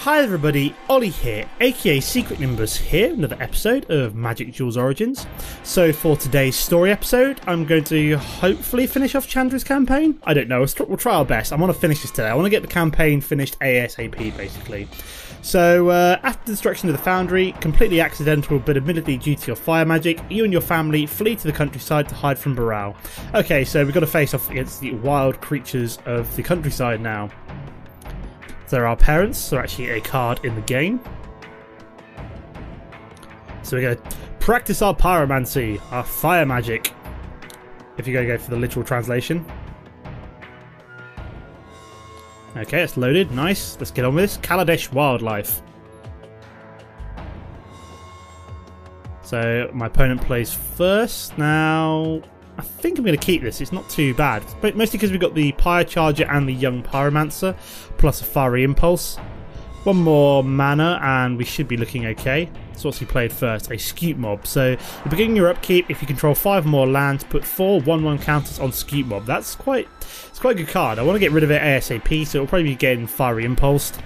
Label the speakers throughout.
Speaker 1: Hi everybody, Ollie here, aka Secret Nimbus here, another episode of Magic Duels Origins. So for today's story episode, I'm going to hopefully finish off Chandra's campaign. I don't know, we'll try our best. I want to finish this today. I want to get the campaign finished ASAP basically. So after the destruction of the foundry, completely accidental but admittedly due to your fire magic, you and your family flee to the countryside to hide from Baral. Okay, so we've got to face off against the wild creatures of the countryside now. They're our parents, they're actually a card in the game. So we're going to practice our pyromancy, our fire magic, if you're going to go for the literal translation. Okay, it's loaded, nice, let's get on with this. Kaladesh Wildlife. So my opponent plays first. Now, I think I'm going to keep this, it's not too bad. But mostly because we've got the Pyre Charger and the Young Pyromancer, plus a Fiery Impulse. One more mana and we should be looking okay. So what's he played first? A Scute Mob. So, at the beginning of your upkeep, if you control 5 more lands, put 4 1/1 counters on Scute Mob. It's quite a good card. I want to get rid of it ASAP, so it'll probably be getting Fiery Impulsed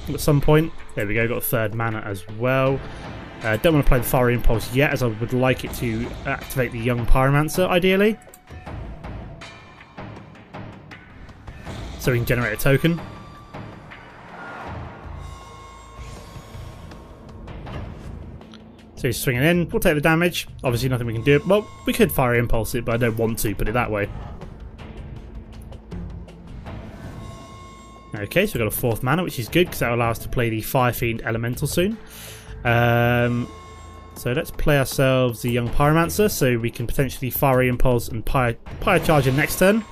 Speaker 1: at some point. There we go, got a third mana as well. Don't want to play the Fiery Impulse yet, as I would like it to activate the Young Pyromancer, ideally. So we can generate a token. So he's swinging in, we'll take the damage. Obviously nothing we can do. Well, we could Fiery Impulse it, but I don't want to put it that way. Okay, so we've got a 4th mana, which is good, because that will allow us to play the Fire Fiend Elemental soon. So let's play ourselves the Young Pyromancer, so we can potentially Fiery Impulse and Pyre Charger next turn.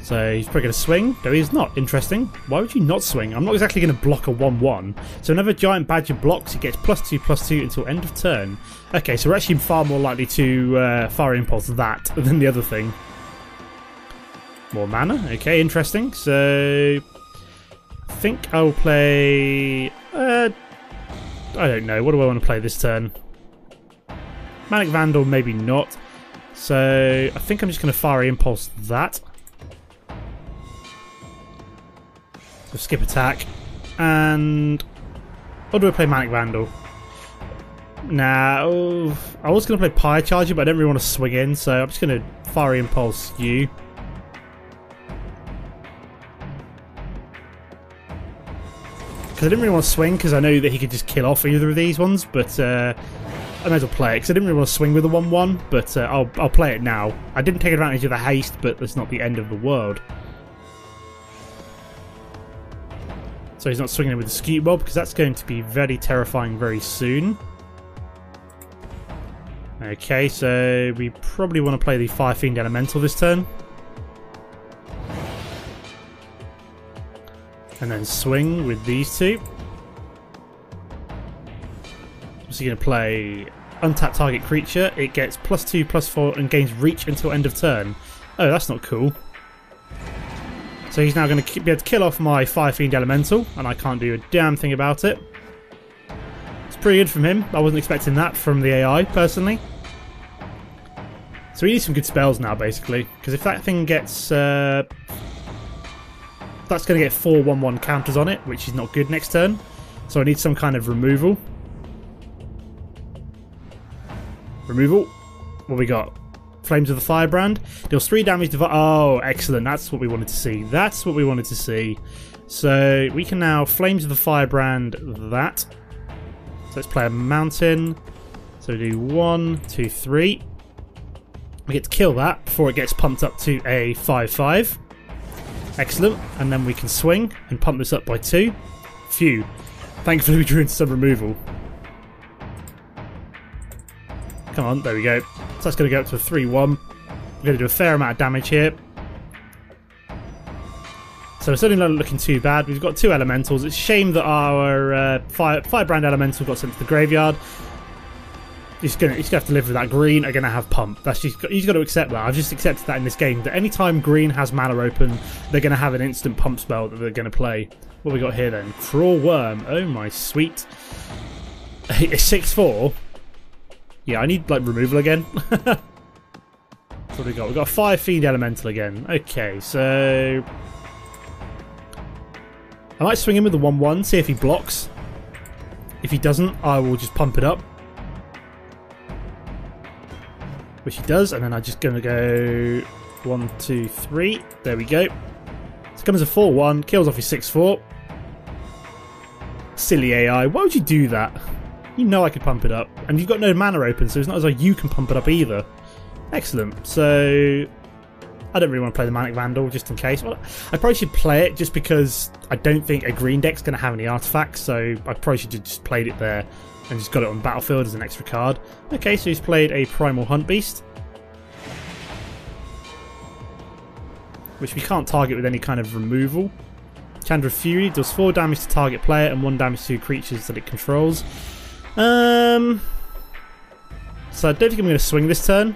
Speaker 1: So he's probably going to swing. No, he's not. Interesting. Why would you not swing? I'm not exactly going to block a 1/1. So whenever Giant Badger blocks, he gets +2/+2 until end of turn. Okay, so we're actually far more likely to Fire Impulse that than the other thing. More mana. Okay, interesting. So I think I'll play... I don't know. What do I want to play this turn? Manic Vandal, maybe not. So I think I'm just going to Fire Impulse that. So skip attack. And... or do I play Manic Vandal? Nah, I was going to play Pyre Charger, but I don't really want to swing in, so I'm just going to Fiery Impulse you. Because I didn't really want to swing, because I know that he could just kill off either of these ones, but I might as well play it, because I didn't really want to swing with the 1/1, but I'll play it now. I didn't take advantage of the haste, but that's not the end of the world. So he's not swinging with the Scute Mob, because that's going to be very terrifying very soon. Okay, so we probably want to play the Fire Fiend Elemental this turn. And then swing with these two. So you're going to play untap target creature. It gets +2/+4 and gains reach until end of turn. Oh, that's not cool. So he's now going to be able to kill off my Fire Fiend Elemental, and I can't do a damn thing about it. It's pretty good from him. I wasn't expecting that from the AI, personally. So we need some good spells now, basically, because if that thing gets... that's going to get 4 1/1 counters on it, which is not good next turn. So I need some kind of removal. Removal. What we got? Flames of the Firebrand. Deals 3 damage to... oh, excellent. That's what we wanted to see. That's what we wanted to see. So we can now Flames of the Firebrand that. So let's play a mountain. So we do 1, 2, 3. We get to kill that before it gets pumped up to a 5/5. Excellent. And then we can swing and pump this up by 2. Phew. Thankfully we drew into some removal. Come on, there we go. So that's going to go up to a 3/1. We're going to do a fair amount of damage here. So it's certainly not looking too bad. We've got 2 elementals. It's a shame that our Firebrand elemental got sent to the graveyard. He's gonna have to live with that. Green are gonna have pump. That's just, he's got to accept that. I've just accepted that in this game. That anytime green has mana open, they're gonna have an instant pump spell that they're gonna play. What have we got here then? Crawl Worm. Oh my sweet. A 6/4. Yeah, I need, like, removal again. What have we got? We've got a Fire Fiend Elemental again. Okay, so... I might swing him with the 1-1, see if he blocks. If he doesn't, I will just pump it up. Which he does, and then I'm just going to go 1, 2, 3. There we go. So it comes a 4-1, kills off his 6-4. Silly AI, why would you do that? You know I could pump it up. And you've got no mana open, so it's not as though you can pump it up either. Excellent. So I don't really want to play the Manic Vandal, just in case. Well, I probably should play it just because I don't think a green deck's going to have any artifacts, so I probably should have just played it there and just got it on the battlefield as an extra card. Okay, so he's played a Primal Hunt Beast, which we can't target with any kind of removal. Chandra Fury does 4 damage to target player and 1 damage to creatures that it controls. So I don't think I'm going to swing this turn.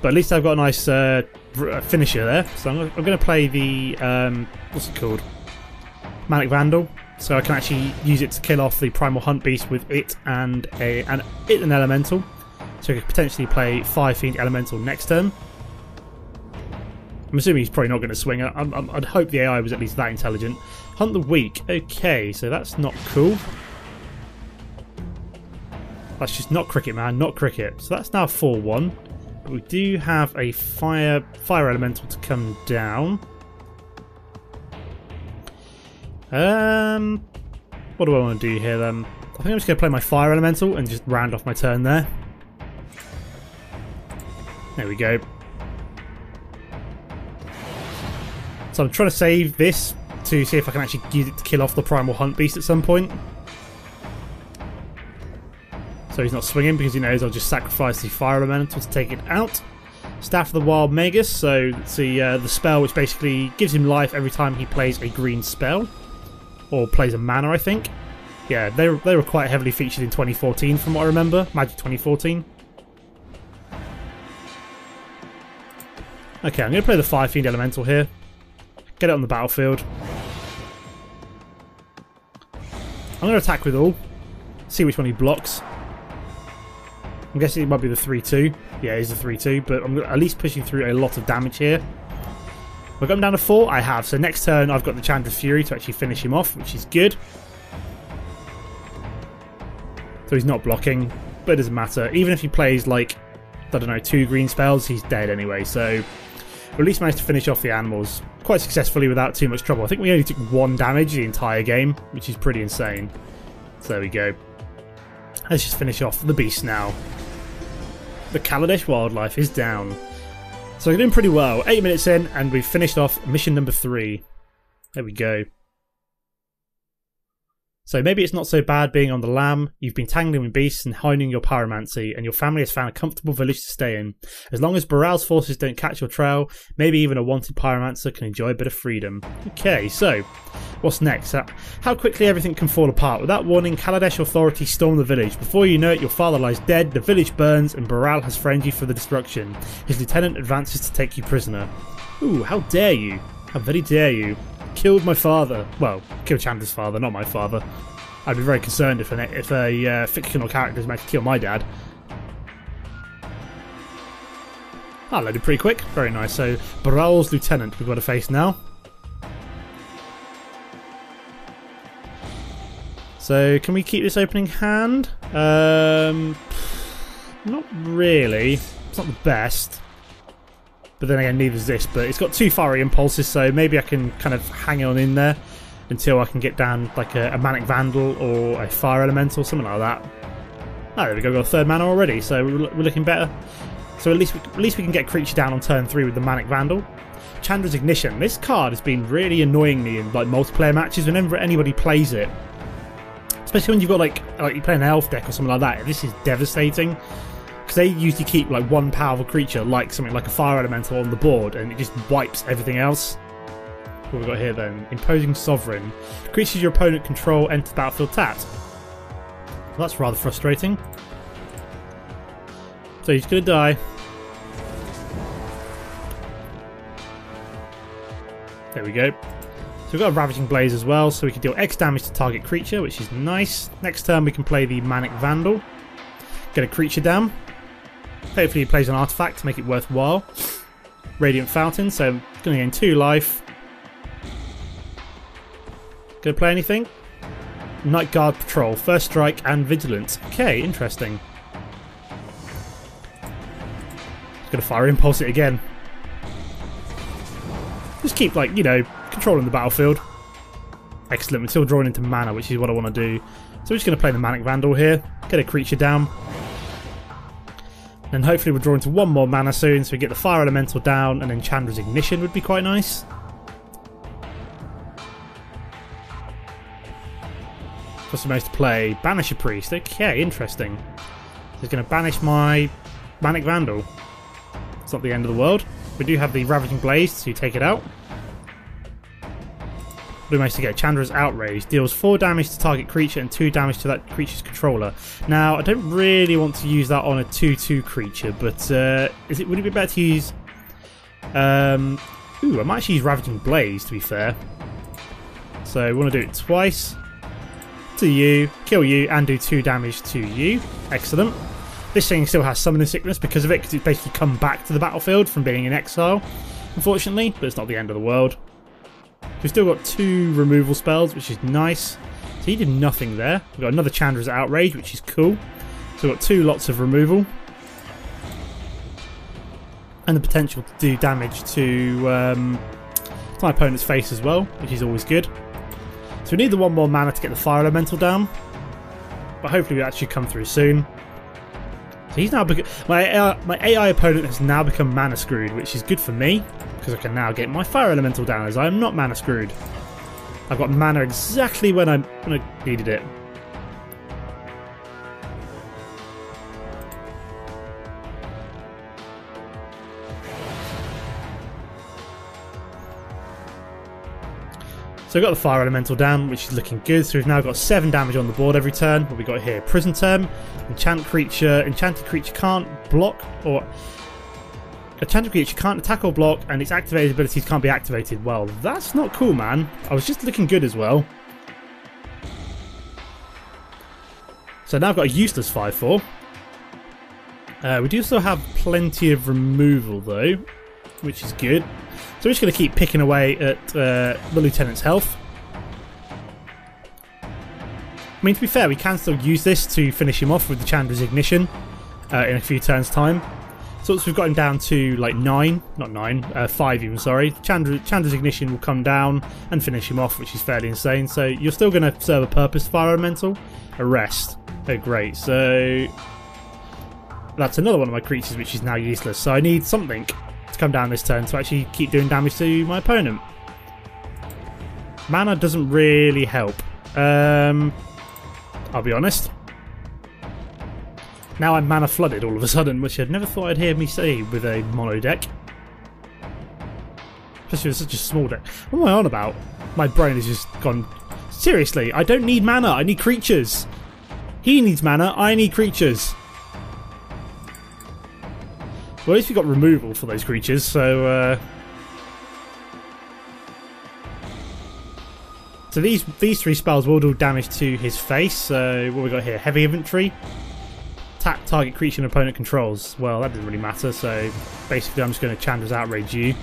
Speaker 1: But at least I've got a nice finisher there. So I'm going to play the, what's it called? Manic Vandal. So I can actually use it to kill off the Primal Hunt Beast with it and an Elemental. So I could potentially play Fire Fiend Elemental next turn. I'm assuming he's probably not going to swing. I'd hope the AI was at least that intelligent. Hunt the Weak. Okay, so that's not cool. That's just not cricket, man. Not cricket. So that's now 4-1. But we do have a fire elemental to come down. What do I want to do here then? I think I'm just going to play my fire elemental and just round off my turn there. There we go. So I'm trying to save this to see if I can actually use it to kill off the Primal Hunt Beast at some point. So he's not swinging because he knows I'll just sacrifice the Fire Elemental to take it out. Staff of the Wild Magus, so it's the spell which basically gives him life every time he plays a green spell. Or plays a mana, I think. Yeah, they were quite heavily featured in 2014 from what I remember. Magic 2014. Okay, I'm going to play the Fire Fiend Elemental here. Get it on the battlefield. I'm going to attack with all. See which one he blocks. I'm guessing it might be the 3-2. Yeah, it is the 3-2, but I'm at least pushing through a lot of damage here. Have I got him down to 4? I have. So next turn I've got the Chandra Fury to actually finish him off, which is good. So he's not blocking, but it doesn't matter. Even if he plays like, I don't know, 2 green spells, he's dead anyway. So we at least managed to finish off the animals quite successfully without too much trouble. I think we only took 1 damage the entire game, which is pretty insane. So there we go. Let's just finish off the beast now. The Kaladesh wildlife is down. So we're doing pretty well. 8 minutes in, and we've finished off mission number 3. There we go. So maybe it's not so bad being on the lam. You've been tangling with beasts and honing your pyromancy, and your family has found a comfortable village to stay in. As long as Baral's forces don't catch your trail, maybe even a wanted pyromancer can enjoy a bit of freedom. Okay, so what's next? How quickly everything can fall apart. Without warning, Kaladesh authorities storm the village. Before you know it, your father lies dead, the village burns, and Baral has framed you for the destruction. His lieutenant advances to take you prisoner. Ooh, how dare you? How very dare you? Killed my father. Well, killed Chandra's father, not my father. I'd be very concerned if a fictional character is meant to kill my dad. That loaded pretty quick. Very nice. So, Baral's lieutenant we've got to face now. So, can we keep this opening hand? Not really. It's not the best. But then again, neither is this. But it's got 2 fiery impulses, so maybe I can kind of hang on in there until I can get down like a Manic Vandal or a Fire Elemental, something like that. Oh, there we go. Got a 3rd mana already, so we're looking better. So at least we can get creature down on turn 3 with the Manic Vandal. Chandra's Ignition. This card has been really annoying me in like multiplayer matches whenever anybody plays it. Especially when you've got like you play an elf deck or something like that. This is devastating. Because they usually keep like 1 powerful creature, like something like a Fire Elemental on the board, and it just wipes everything else. What have we got here then? Imposing Sovereign. Creatures your opponent control enter the battlefield tapped. Well, that's rather frustrating. So he's going to die. There we go. So we've got a Ravaging Blaze as well, so we can deal X damage to target creature, which is nice. Next turn we can play the Manic Vandal. Get a creature down. Hopefully he plays an artifact to make it worthwhile. Radiant Fountain, so I'm going to gain 2 life. Going to play anything? Night Guard Patrol, First Strike and Vigilance. Okay, interesting. Going to Fire Impulse it again. Just keep, like, you know, controlling the battlefield. Excellent, we're still drawing into mana, which is what I want to do. So we're just going to play the Manic Vandal here. Get a creature down. And hopefully we'll draw into 1 more mana soon, so we get the Fire Elemental down, and then Chandra's Ignition would be quite nice. What's the most to play? Banish a Priest. Okay, interesting. So he's going to banish my Manic Vandal. It's not the end of the world. We do have the Ravaging Blaze to take it out. We managed to get Chandra's Outrage. Deals 4 damage to target creature and 2 damage to that creature's controller. Now, I don't really want to use that on a 2/2 creature, but would it be better to use... I might actually use Ravaging Blaze, to be fair. So, we want to do it twice. To you, kill you, and do 2 damage to you. Excellent. This thing still has Summoning Sickness because of it, because it's basically come back to the battlefield from being in exile, unfortunately, but it's not the end of the world. We've still got 2 removal spells, which is nice. So he did nothing there. We've got another Chandra's Outrage, which is cool. So we've got 2 lots of removal. And the potential to do damage to my opponent's face as well, which is always good. So we need the 1 more mana to get the Fire Elemental down. But hopefully it'll actually come through soon. So he's now my AI opponent has now become mana screwed, which is good for me, because I can now get my Fire Elemental down, as I am not mana screwed. I've got mana exactly when I needed it. So we've got the Fire Elemental down, which is looking good. So we've now got 7 damage on the board every turn. What we got here? Prison Term, enchanted creature can't block, or enchanted creature can't attack or block, and its activated abilities can't be activated. Well, that's not cool, man. I was just looking good as well. So now I've got a useless 5/4. We do still have plenty of removal though, which is good. So we're just going to keep picking away at the Lieutenant's health. I mean, to be fair, we can still use this to finish him off with the Chandra's Ignition in a few turns' time. So once we've got him down to like 5 even, sorry. Chandra's Ignition will come down and finish him off, which is fairly insane. So you're still going to serve a purpose, Fire Elemental. Arrest. Oh, great. So that's another one of my creatures which is now useless. So I need something to come down this turn to actually keep doing damage to my opponent. Mana doesn't really help. I'll be honest. Now I'm mana flooded all of a sudden, which I'd never thought I'd hear me say with a mono deck. Especially with such a small deck. What am I on about? My brain has just gone... Seriously, I don't need mana, I need creatures. He needs mana, I need creatures. Well, at least we got removal for those creatures, so... So these 3 spells will do damage to his face. So what we got here? Heavy Infantry. Attack target creature and opponent controls. Well, that didn't really matter, so basically I'm just going to Chandra's Outrage you.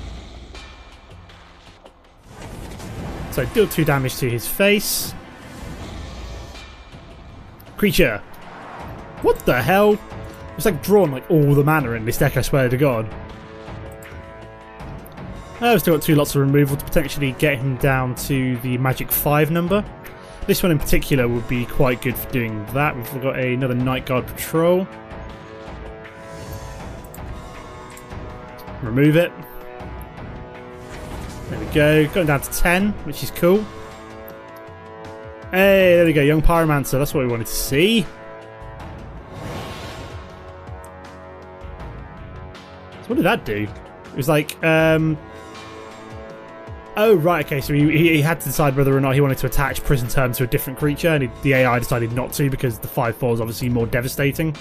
Speaker 1: So deal 2 damage to his face. Creature. What the hell? It's like drawing like all the mana in this deck, I swear to God. I've still got 2 lots of removal to potentially get him down to the magic 5 number. This one in particular would be quite good for doing that. We've got another Night Guard Patrol. Remove it. There we go. Going down to 10, which is cool. Hey, there we go. Young Pyromancer. That's what we wanted to see. So what did that do? It was like... Oh, right, okay, so he had to decide whether or not he wanted to attach Prison Term to a different creature, and the AI decided not to because the 5/4 is obviously more devastating.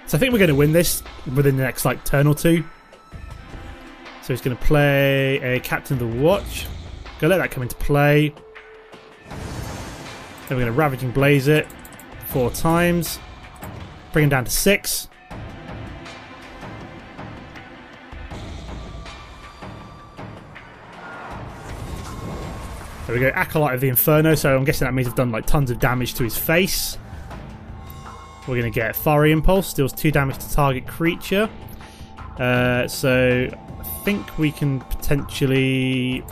Speaker 1: So I think we're going to win this within the next, like, turn or two. So he's going to play a Captain of the Watch. Gonna let that come into play. Then we're going to Ravaging Blaze it 4 times. Bring him down to 6. There we go, Acolyte of the Inferno, so I'm guessing that means I've done like tons of damage to his face. We're going to get Fiery Impulse, deals 2 damage to target creature. So I think we can potentially...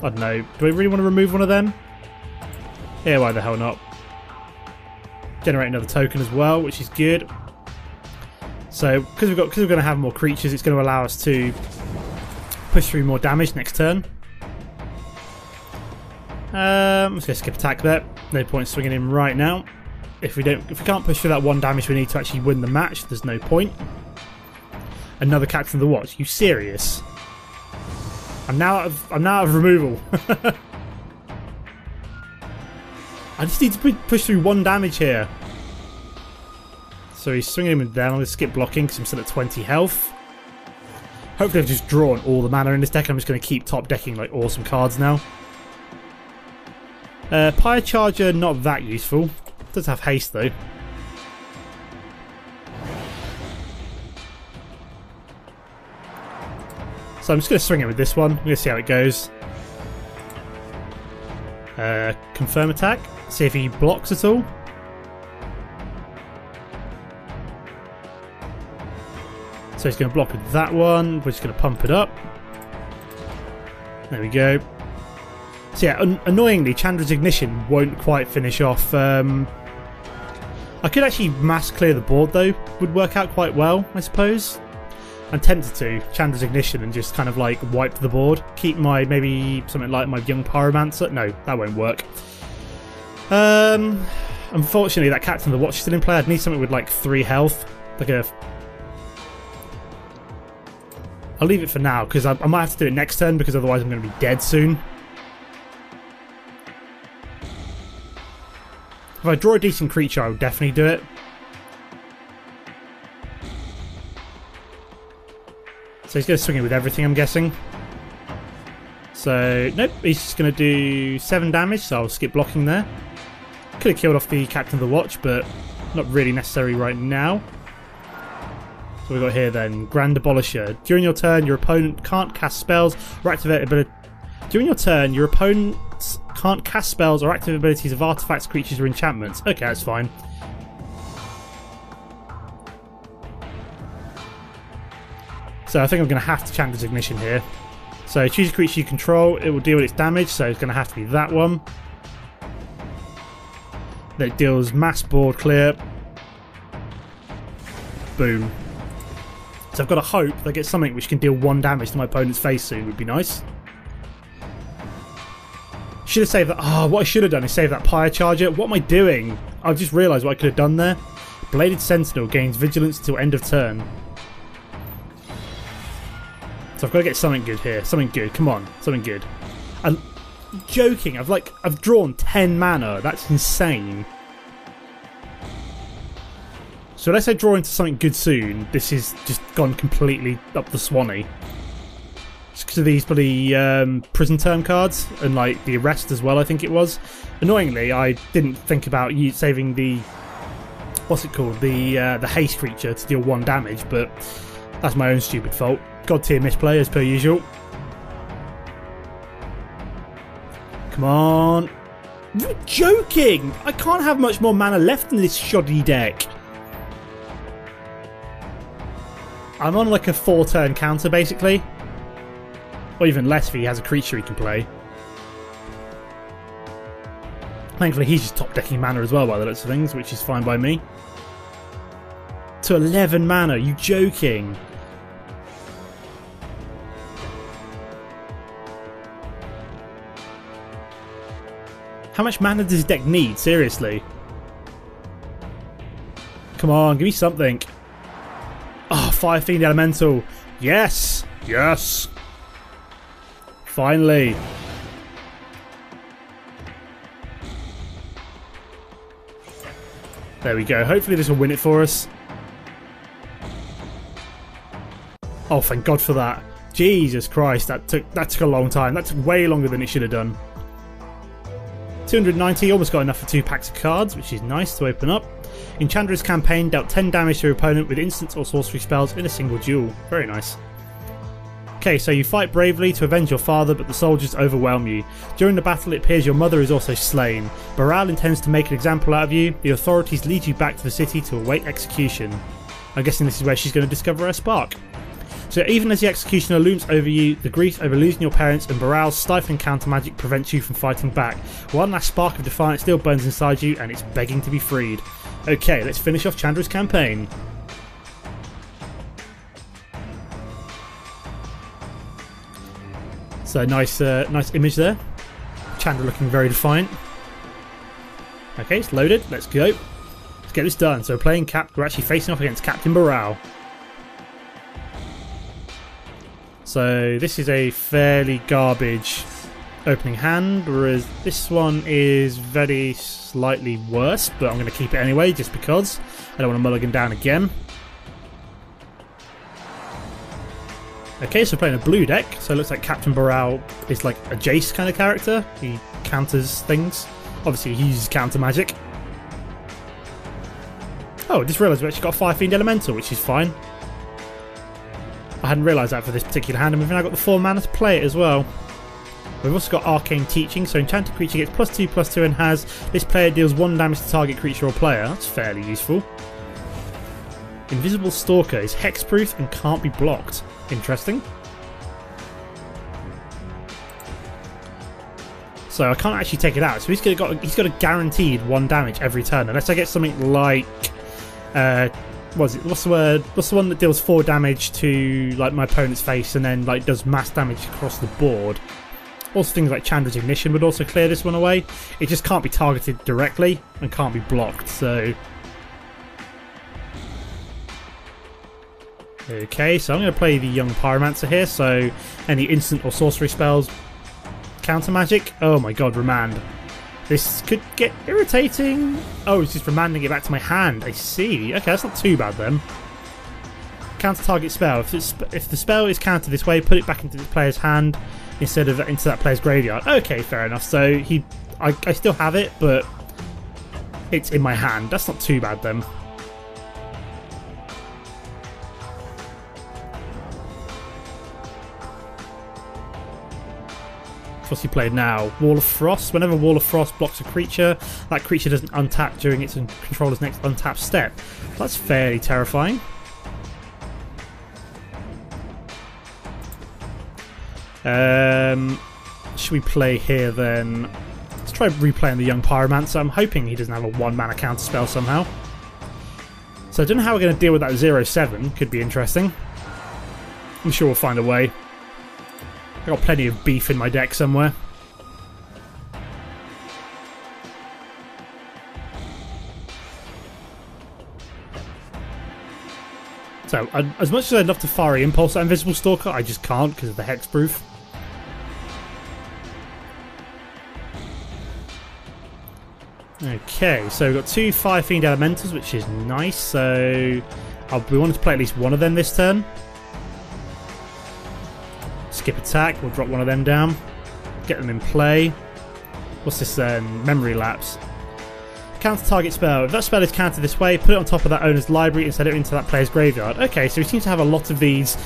Speaker 1: I don't know, do I really want to remove one of them? Yeah, why the hell not? Generate another token as well, which is good. So because we're going to have more creatures, it's going to allow us to push through more damage next turn. Let's go skip attack there. No point swinging in right now. If we can't push through that 1 damage, we need to actually win the match. There's no point. Another Captain of the Watch. You serious? I'm now out of removal. I just need to push through 1 damage here. So he's swinging him with them. I'm going to skip blocking because I'm still at 20 health. Hopefully I've just drawn all the mana in this deck. I'm just going to keep top decking like awesome cards now. Pyre Charger, not that useful. Does have haste though. So I'm just going to swing it with this one. I'm going to see how it goes. Confirm attack. See if he blocks at all. So he's going to block with that one. We're just going to pump it up. There we go. So yeah, annoyingly, Chandra's Ignition won't quite finish off. I could actually mass clear the board though. Would work out quite well, I suppose. I'm tempted to Chandra's Ignition and just kind of like wipe the board. Keep my, maybe something like my Young Pyromancer. No, that won't work. Unfortunately, that Captain of the Watch is still in play. I'd need something with like 3 health. Like a... I'll leave it for now because I might have to do it next turn because otherwise I'm going to be dead soon. If I draw a decent creature, I would definitely do it. So he's going to swing it with everything, I'm guessing. So, nope, he's just going to do 7 damage, so I'll skip blocking there. Could have killed off the Captain of the Watch, but not really necessary right now. So we've got here then, Grand Abolisher. During your turn, your opponent can't cast spells or activate ability. During your turn, your opponents can't cast spells or active abilities of artifacts, creatures, or enchantments. Okay, that's fine. So I think I'm going to have to Chandra's Ignition here. So choose a creature you control, it will deal its damage, so it's going to have to be that one. That deals mass board clear. Boom. So I've got to hope that I get something which can deal 1 damage to my opponent's face soon, would be nice. Should have saved that. Oh, what I should have done is save that Pyre Charger. What am I doing? I've just realised what I could have done there. Bladed Sentinel gains vigilance until end of turn. So I've got to get something good here. Something good. Come on. Something good. I'm joking. I've drawn 10 mana. That's insane. So unless I draw into something good soon, this is just gone completely up the Swanee. Just because of these bloody prison term cards and like the arrest as well, I think it was. Annoyingly, I didn't think about saving the what's it called, the haste creature to deal 1 damage, but that's my own stupid fault. God tier misplay as per usual. Come on. You're joking! I can't have much more mana left in this shoddy deck. I'm on like a 4-turn counter basically. Or even less if he has a creature he can play. Thankfully he's just top decking mana as well by the looks of things, which is fine by me. To 11 mana, you joking? How much mana does his deck need? Seriously. Come on, give me something. Oh, Fire Fiend Elemental. Yes! Yes! Finally. There we go. Hopefully this will win it for us. Oh, thank God for that. Jesus Christ, that took a long time. That took way longer than it should have done. 290, almost got enough for 2 packs of cards, which is nice to open up. In Chandra's campaign, dealt 10 damage to your opponent with instants or sorcery spells in a single duel. Very nice. Okay, so you fight bravely to avenge your father, but the soldiers overwhelm you. During the battle, it appears your mother is also slain. Baral intends to make an example out of you. The authorities lead you back to the city to await execution. I'm guessing this is where she's going to discover her spark. So even as the executioner looms over you, the grief over losing your parents and Baral's stifling counter magic prevents you from fighting back. One last spark of defiance still burns inside you and it's begging to be freed. Okay, let's finish off Chandra's campaign. So nice image there. Chandra looking very defiant. Okay, it's loaded. Let's go. Let's get this done. So we're actually facing off against Captain Baral. So this is a fairly garbage opening hand, whereas this one is very slightly worse, but I'm going to keep it anyway just because I don't want to mulligan down again. Okay, so we're playing a blue deck, so it looks like Captain Baral is like a Jace kind of character. He counters things. Obviously he uses counter magic. Oh, I just realised we actually got a 5-fiend elemental, which is fine. I hadn't realised that for this particular hand, and we've now got the 4 mana to play it as well. We've also got Arcane Teaching, so enchanted creature gets +2/+2 and has this player deals 1 damage to target creature or player. That's fairly useful. Invisible Stalker is hexproof and can't be blocked. Interesting. So I can't actually take it out. So he's got a guaranteed 1 damage every turn, unless I get something like what's the word? What's the one that deals 4 damage to like my opponent's face and then like does mass damage across the board? Also things like Chandra's Ignition would also clear this one away. It just can't be targeted directly and can't be blocked, so... Okay, so I'm going to play the Young Pyromancer here, so any instant or sorcery spells counter magic. Oh my god, remand. This could get irritating. Oh, it's just remanding it back to my hand. I see. Okay, that's not too bad then. Counter target spell. If the spell is countered this way, put it back into the player's hand instead of into that player's graveyard. Okay, fair enough. So I still have it, but it's in my hand. That's not too bad then. What's he played now? Wall of Frost. Whenever Wall of Frost blocks a creature, that creature doesn't untap during its controller's next untap step. That's fairly terrifying. Should we play here then? Let's try replaying the Young Pyromancer. I'm hoping he doesn't have a 1 mana counter spell somehow. So I don't know how we're going to deal with that 0/7. Could be interesting. I'm sure we'll find a way. I've got plenty of beef in my deck somewhere. So, as much as I'd love to Fiery Impulse that Invisible Stalker, I just can't because of the hexproof. Okay, so we've got 2 5-fiend elementals, which is nice. So, we wanted to play at least one of them this turn. Skip attack, we'll drop one of them down, get them in play. What's this then? Memory Lapse. Counter target spell. If that spell is countered this way, put it on top of that owner's library instead of into that player's graveyard. Okay, so we seem to have a lot of these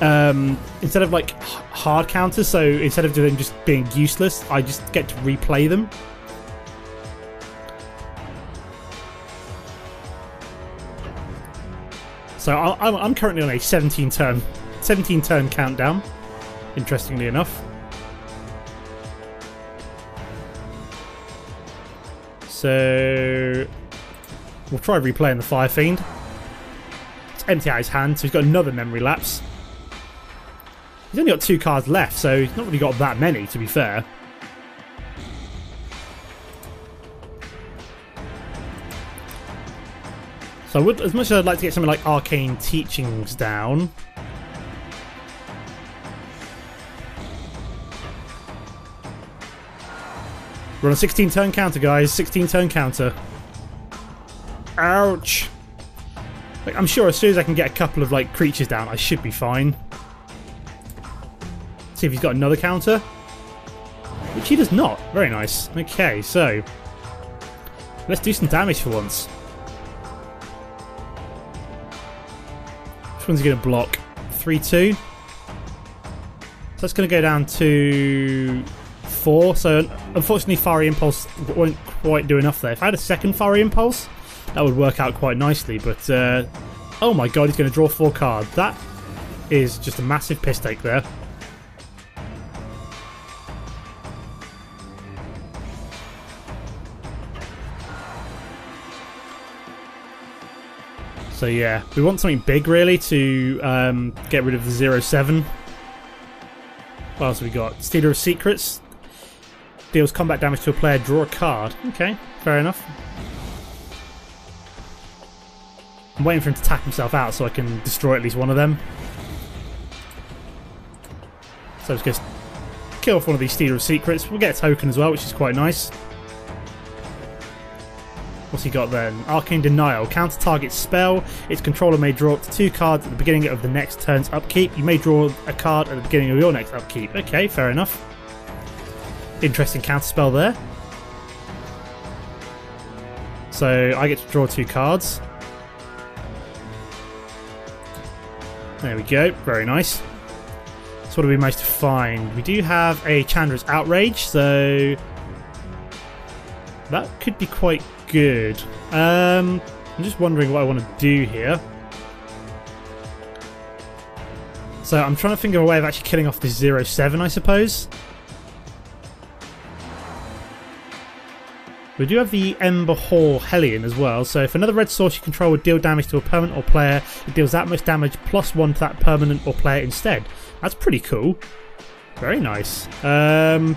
Speaker 1: instead of like hard counters, so instead of them just being useless, I just get to replay them. So I'm currently on a 17 turn countdown. Interestingly enough. So we'll try replaying the 5-fiend. Let's empty out his hand, so he's got another Memory Lapse. He's only got 2 cards left, so he's not really got that many, to be fair. So as much as I'd like to get something like Arcane Teachings down, we're on a 16 turn counter, guys. 16 turn counter. Ouch. Like, I'm sure as soon as I can get a couple of like creatures down, I should be fine. See if he's got another counter. Which he does not. Very nice. Okay, so let's do some damage for once. Which one's he going to block? 3-2. So that's going to go down to 4. So unfortunately Fiery Impulse won't quite do enough there. If I had a second Fiery Impulse, that would work out quite nicely. But oh my god, he's going to draw 4 cards. That is just a massive piss take there. So yeah, we want something big really to get rid of the 0-7. What else have we got? Stealer of Secrets. Deals combat damage to a player, draw a card. Okay, fair enough. I'm waiting for him to tap himself out so I can destroy at least one of them. So let's just kill off one of these Stealer of Secrets. We'll get a token as well, which is quite nice. What's he got then? Arcane Denial. Counter target spell. Its controller may draw up to 2 cards at the beginning of the next turn's upkeep. You may draw a card at the beginning of your next upkeep. Okay, fair enough. Interesting counter spell there. So I get to draw 2 cards. There we go. Very nice. So what do we manage to find? We do have a Chandra's Outrage, so that could be quite good. I'm just wondering what I want to do here. So I'm trying to think of a way of actually killing off this 0-7, I suppose. We do have the Ember Hall Hellion as well, so if another red source you control would deal damage to a permanent or player, it deals that much damage +1 to that permanent or player instead. That's pretty cool. Very nice. So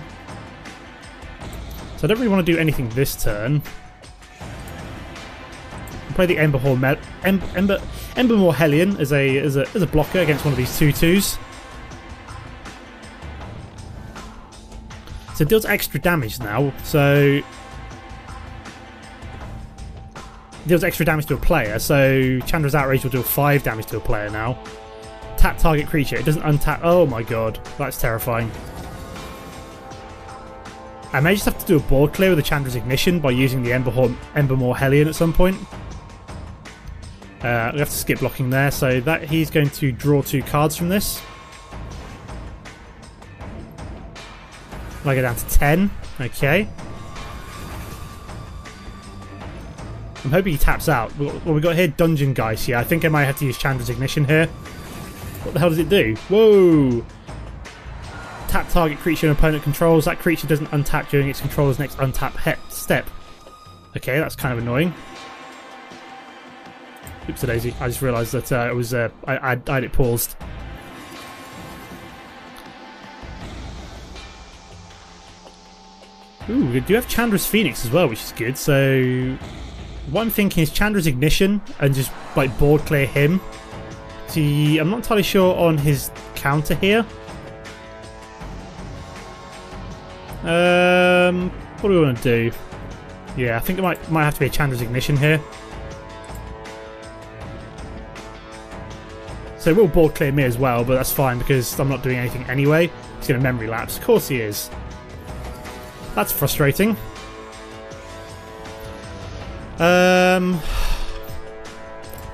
Speaker 1: I don't really want to do anything this turn. I'll play the Ember Hall Embermore Hellion as a blocker against one of these 2/2s. So it deals extra damage now. So it deals extra damage to a player. So Chandra's Outrage will deal 5 damage to a player now. Tap target creature. It doesn't untap. Oh my god, that's terrifying. I may just have to do a board clear with the Chandra's Ignition by using the Embermore Hellion at some point. We have to skip blocking there, so that he's going to draw 2 cards from this. I go down to 10. Okay. I'm hoping he taps out. What we got here? Dungeon Geist. Yeah, I think I might have to use Chandra's Ignition here. What the hell does it do? Whoa! Tap target creature an opponent controls. That creature doesn't untap during its controller's next untap step. Okay, that's kind of annoying. Oops, a daisy. I just realised that it was I had it paused. Ooh, we do have Chandra's Phoenix as well, which is good. So what I'm thinking is Chandra's Ignition and just like board clear him. See, I'm not entirely sure on his counter here. What do we want to do? Yeah, I think it might have to be a Chandra's Ignition here. So it will board clear me as well, but that's fine because I'm not doing anything anyway. He's going to memory lapse. Of course he is. That's frustrating. I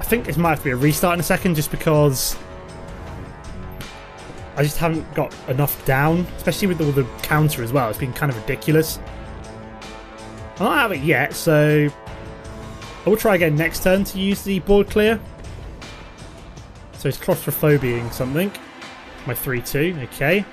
Speaker 1: think this might have to be a restart in a second just because I just haven't got enough down, especially with all the counter as well. It's been kind of ridiculous. I don't have it yet, so I will try again next turn to use the board clear. So it's claustrophobiaing something. My 3-2, okay.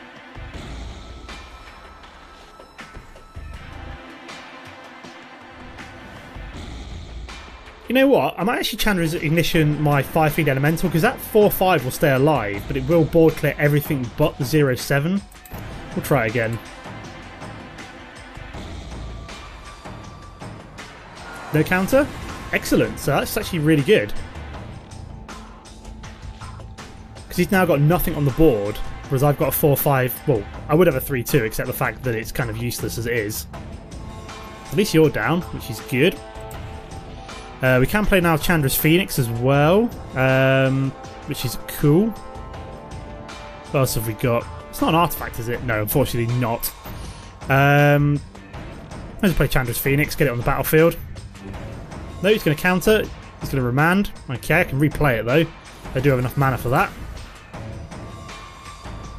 Speaker 1: You know what? I might actually Chandra's Ignition my 5-feed Elemental because that 4-5 will stay alive, but it will board clear everything but the 0-7. We'll try again. No counter? Excellent. So that's actually really good. Because he's now got nothing on the board, whereas I've got a 4-5. Well, I would have a 3-2, except the fact that it's kind of useless as it is. At least you're down, which is good. We can play now Chandra's Phoenix as well, which is cool. What else have we got? It's not an artifact, is it? No, unfortunately not. Let's play Chandra's Phoenix, get it on the battlefield. No, he's going to counter. He's going to remand. Okay, I can replay it though. I do have enough mana for that.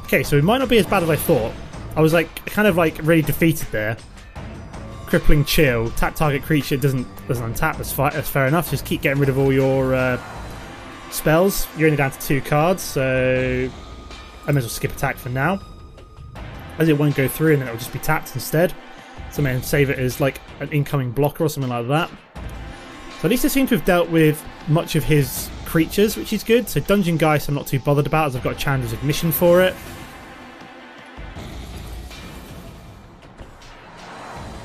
Speaker 1: Okay, so it might not be as bad as I thought. I was like, kind of like really defeated there. Crippling Chill. Tap target creature doesn't untap. That's fair enough. Just keep getting rid of all your spells. You're only down to 2 cards, so I may as well skip attack for now, as it won't go through and then it'll just be tapped instead. So I may save it as like an incoming blocker or something like that. So at least I seem to have dealt with much of his creatures, which is good. So Dungeon Geist I'm not too bothered about, as I've got Chandra's Ignition for it.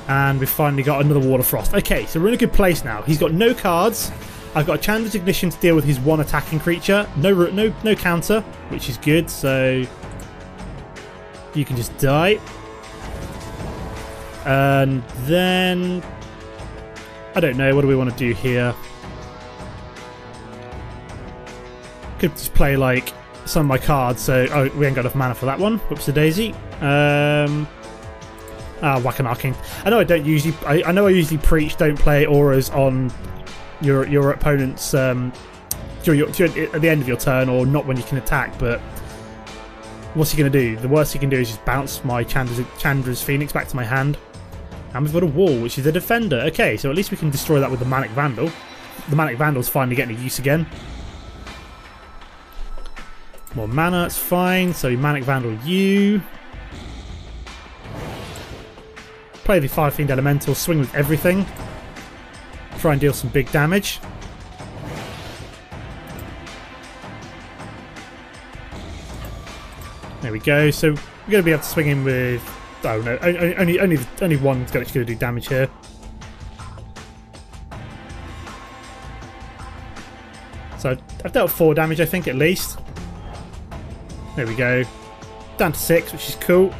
Speaker 1: And we've finally got another Wall of Frost. Okay, so we're in a good place now. He's got no cards. I've got Chandra's Ignition to deal with his 1 attacking creature. No counter, which is good. So you can just die. And then I don't know, what do we want to do here? Could just play like some of my cards, so we ain't got enough mana for that one. Whoops a daisy. Whack an Arcane. I know I don't usually I know I usually preach don't play auras on your opponent's at the end of your turn, or not when you can attack, but what's he going to do? The worst he can do is just bounce my Chandra's Phoenix back to my hand. And we've got a wall, which is a defender. Okay, so at least we can destroy that with the Manic Vandal. The Manic Vandal's finally getting a use again. More mana, that's fine. So we Manic Vandal you. Play the 5-themed Elemental, swing with everything. Try and deal some big damage. There we go. So we're going to be able to swing in with... Oh no, only one's going to do damage here. So I've dealt 4 damage, I think, at least. There we go. Down to 6, which is cool.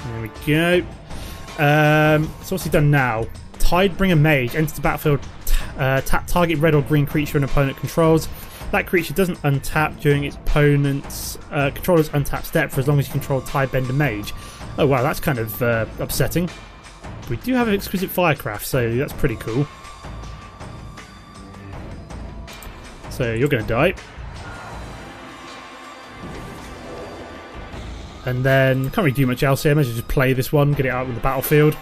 Speaker 1: There we go. So what's he done now? Tidebringer Mage enters the battlefield. Tap target red or green creature an opponent controls. That creature doesn't untap during its opponent's controller's untap step for as long as you control Tidebender Mage. Oh wow, that's kind of upsetting. We do have an exquisite firecraft, so that's pretty cool. So you're going to die. And then, can't really do much else here. I may as well just play this one, get it out in the battlefield.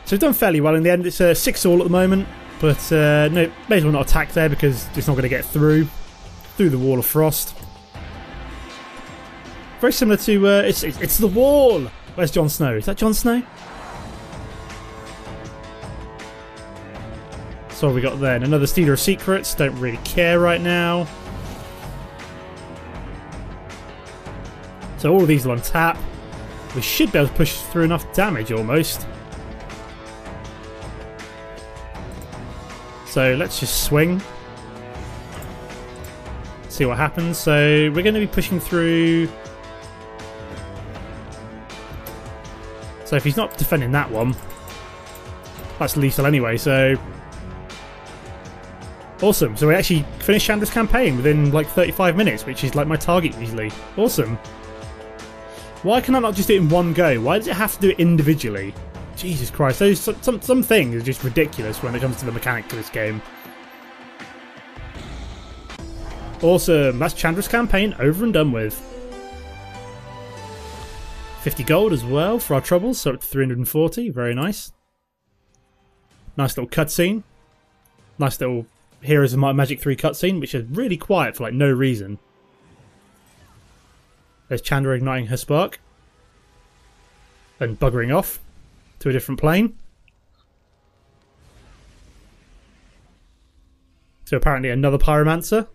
Speaker 1: So we've done fairly well in the end. It's 6-all at the moment, but no, may as well not attack there because it's not going to get through the Wall of Frost. Very similar to it's the wall. Where's Jon Snow? Is that Jon Snow? So what we got then? Another Stealer of Secrets. Don't really care right now. So all of these will untap. We should be able to push through enough damage almost. So let's just swing. See what happens. So we're going to be pushing through. So if he's not defending that one, that's lethal anyway, so... Awesome. So we actually finished Chandra's campaign within like 35 minutes, which is like my target usually. Awesome. Why can I not just do it in one go? Why does it have to do it individually? Jesus Christ, those some things are just ridiculous when it comes to the mechanics of this game. Awesome, that's Chandra's campaign over and done with. 50 gold as well for our troubles, so up to 340, very nice. Nice little cutscene. Nice little Heroes of Might and Magic 3 cutscene, which is really quiet for like no reason. There's Chandra igniting her spark. And buggering off to a different plane. So apparently another Pyromancer.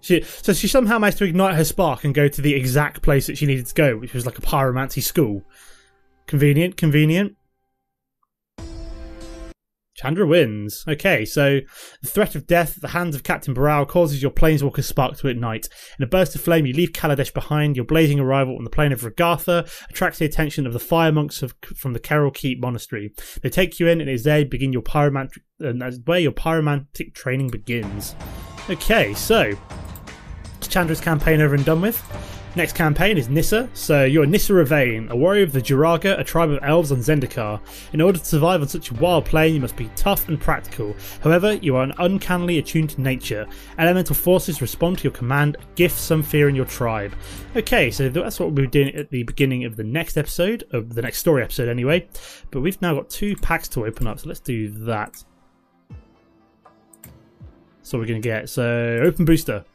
Speaker 1: So she somehow managed to ignite her spark and go to the exact place that she needed to go, which was like a pyromancy school. Convenient, convenient. Chandra wins. Okay, so the threat of death at the hands of Captain Baral causes your planeswalker spark to ignite. In a burst of flame, you leave Kaladesh behind. Your blazing arrival on the plane of Regatha attracts the attention of the fire monks from the Kerrol Keep Monastery. They take you in, and it is there you begin your where your pyromantic training begins. Okay, so Chandra's campaign over and done with. Next campaign is Nissa. So you're Nissa Ravain, a warrior of the Jiraga, a tribe of elves on Zendikar. In order to survive on such a wild plane, you must be tough and practical. However, you are uncannily attuned to nature. Elemental forces respond to your command, gift some fear in your tribe. Okay, so that's what we'll be doing at the beginning of the next episode, of the next story episode anyway. But we've now got 2 packs to open up, so let's do that. So we're going to get, so open booster.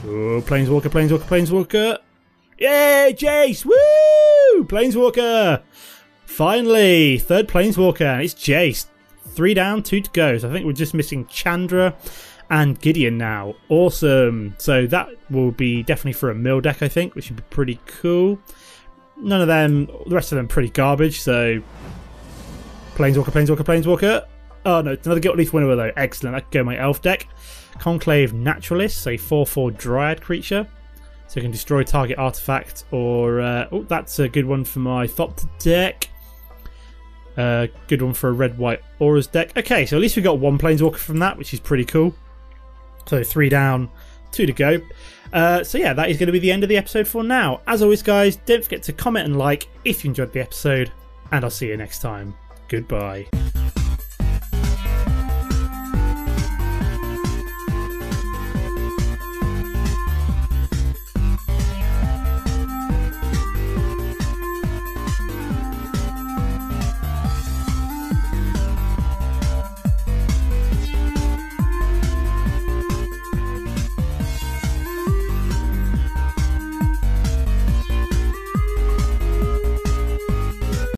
Speaker 1: Oh, Planeswalker, Planeswalker, Planeswalker. Yay, Jace! Woo! Planeswalker! Finally, 3rd Planeswalker, and it's Jace. 3 down, 2 to go. So I think we're just missing Chandra and Gideon now. Awesome. So that will be definitely for a mill deck, I think, which would be pretty cool. None of them, the rest of them pretty garbage, so Planeswalker, Planeswalker, Planeswalker. Oh no, another Guild Leaf winner though. Excellent. I can go my elf deck. Conclave Naturalist, a 4/4 Dryad creature. So you can destroy target artifact, or oh, that's a good one for my Thopter deck. Good one for a red-white Auras deck. Okay, so at least we got 1 Planeswalker from that, which is pretty cool. So 3 down, 2 to go. So yeah, that is going to be the end of the episode for now. As always, guys, don't forget to comment and like if you enjoyed the episode, and I'll see you next time. Goodbye.